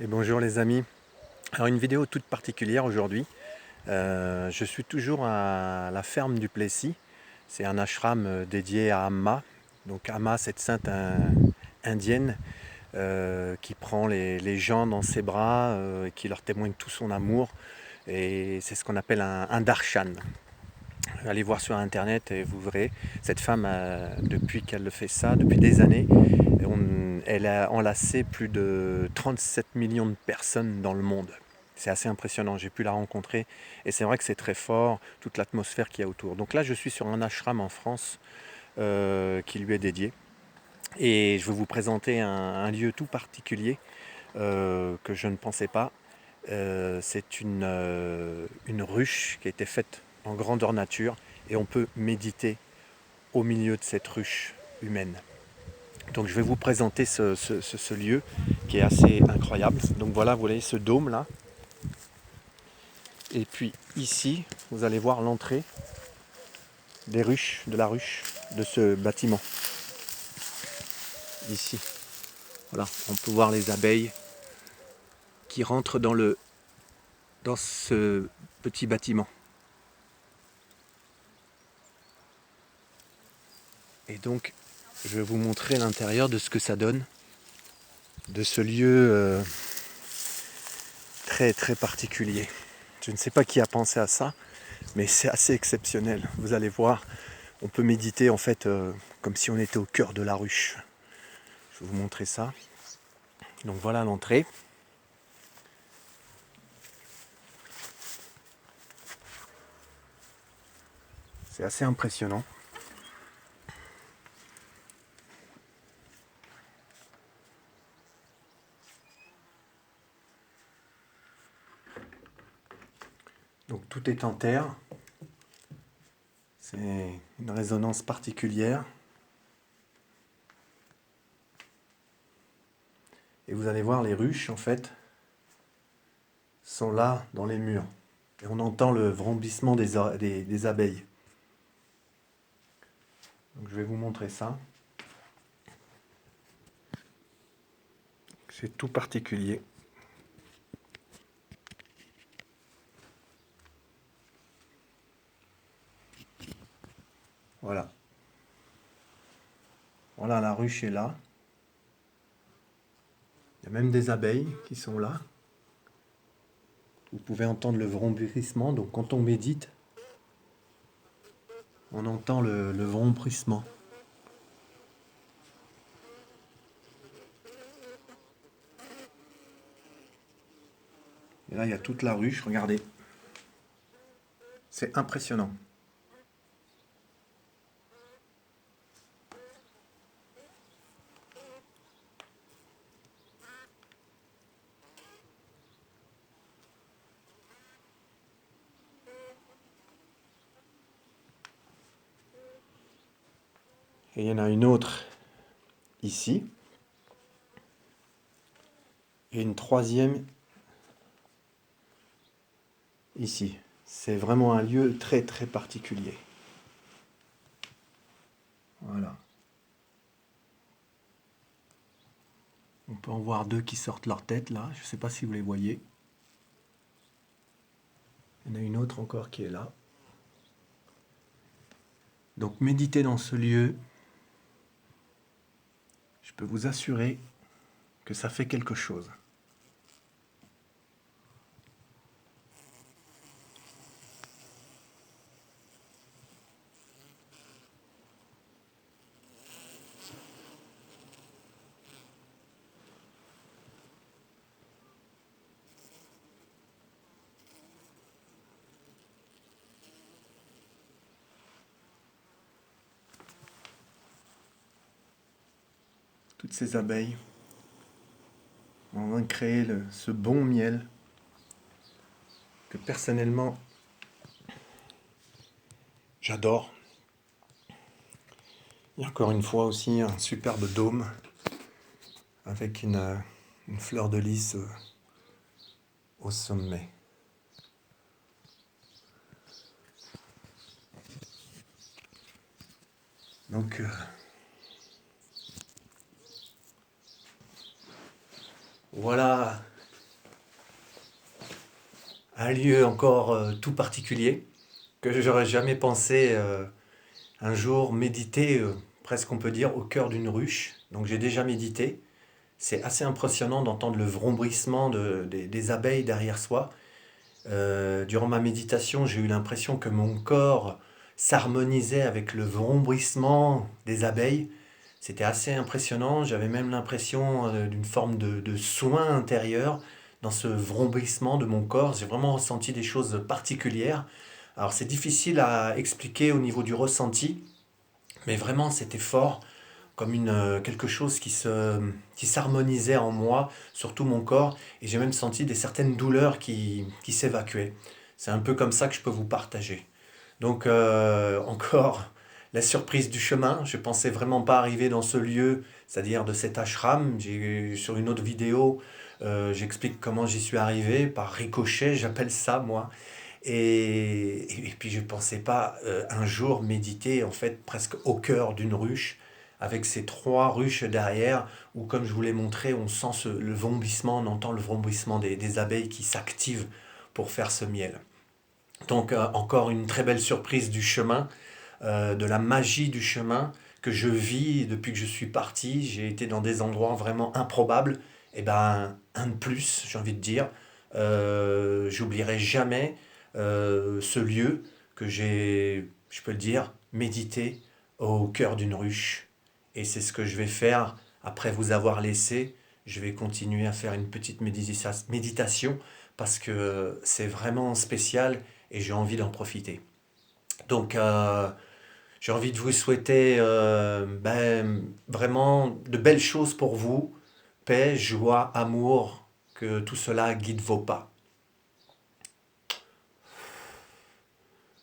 Et bonjour les amis. Alors une vidéo toute particulière aujourd'hui. Je suis toujours à la ferme du Plessis. C'est un ashram dédié à Amma. Donc Amma, cette sainte indienne qui prend les gens dans ses bras et qui leur témoigne tout son amour. Et c'est ce qu'on appelle un darshan. Allez voir sur internet et vous verrez. Cette femme, depuis qu'elle fait ça, depuis des années, elle a enlacé plus de 37 millions de personnes dans le monde. C'est assez impressionnant, j'ai pu la rencontrer et c'est vrai que c'est très fort, toute l'atmosphère qu'il y a autour. Donc là je suis sur un ashram en France qui lui est dédié et je vais vous présenter un lieu tout particulier que je ne pensais pas. C'est une ruche qui a été faite en grandeur nature et on peut méditer au milieu de cette ruche humaine. Donc je vais vous présenter ce lieu qui est assez incroyable. Donc voilà, vous voyez ce dôme là. Et puis ici, vous allez voir l'entrée de la ruche de ce bâtiment. Ici, voilà, on peut voir les abeilles qui rentrent dans ce petit bâtiment. Et donc, je vais vous montrer l'intérieur de ce que ça donne, de ce lieu très très particulier. Je ne sais pas qui a pensé à ça, mais c'est assez exceptionnel. Vous allez voir, on peut méditer en fait comme si on était au cœur de la ruche. Je vais vous montrer ça. Donc voilà l'entrée. C'est assez impressionnant. Donc tout est en terre. C'est une résonance particulière. Et vous allez voir, les ruches, en fait, sont là dans les murs. Et on entend le vrombissement des abeilles. Donc je vais vous montrer ça. C'est tout particulier. Voilà. Voilà, la ruche est là. Il y a même des abeilles qui sont là. Vous pouvez entendre le vrombissement. Donc quand on médite, on entend le vrombissement. Et là, il y a toute la ruche, regardez. C'est impressionnant. Et il y en a une autre ici. Et une troisième ici. C'est vraiment un lieu très très particulier. Voilà. On peut en voir deux qui sortent leur tête là. Je ne sais pas si vous les voyez. Il y en a une autre encore qui est là. Donc méditer dans ce lieu, je peux vous assurer que ça fait quelque chose. Toutes ces abeilles ont créé ce bon miel que personnellement j'adore. Il y a encore une fois aussi un superbe dôme avec une fleur de lys au sommet. Donc voilà un lieu encore tout particulier que j'aurais jamais pensé un jour méditer, presque on peut dire, au cœur d'une ruche. Donc j'ai déjà médité. C'est assez impressionnant d'entendre le vrombrissement des abeilles derrière soi. Durant ma méditation, j'ai eu l'impression que mon corps s'harmonisait avec le vrombrissement des abeilles. C'était assez impressionnant. J'avais même l'impression d'une forme de soin intérieur dans ce vrombrissement de mon corps. J'ai vraiment ressenti des choses particulières. Alors c'est difficile à expliquer au niveau du ressenti, mais vraiment c'était fort, comme quelque chose qui s'harmonisait en moi, sur tout mon corps, et j'ai même senti certaines douleurs qui s'évacuaient. C'est un peu comme ça que je peux vous partager. Donc encore la surprise du chemin, je pensais vraiment pas arriver dans ce lieu, c'est-à-dire de cet ashram. Sur une autre vidéo, j'explique comment j'y suis arrivé, par ricochet, j'appelle ça moi. Et puis je ne pensais pas un jour méditer en fait presque au cœur d'une ruche, avec ces trois ruches derrière, où comme je vous l'ai montré, on sent le vrombissement, on entend le vrombissement des abeilles qui s'activent pour faire ce miel. Donc encore une très belle surprise du chemin, de la magie du chemin que je vis depuis que je suis parti. J'ai été dans des endroits vraiment improbables. Et ben un de plus, j'ai envie de dire. J'oublierai jamais ce lieu que j'ai, je peux le dire, médité au cœur d'une ruche. Et c'est ce que je vais faire après vous avoir laissé. Je vais continuer à faire une petite méditation parce que c'est vraiment spécial et j'ai envie d'en profiter. Donc, j'ai envie de vous souhaiter vraiment de belles choses pour vous, paix, joie, amour, que tout cela guide vos pas.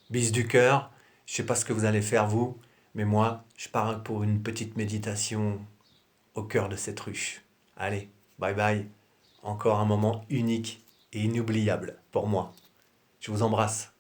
Bis du cœur, je ne sais pas ce que vous allez faire vous, mais moi, je pars pour une petite méditation au cœur de cette ruche. Allez, bye bye. Encore un moment unique et inoubliable pour moi. Je vous embrasse.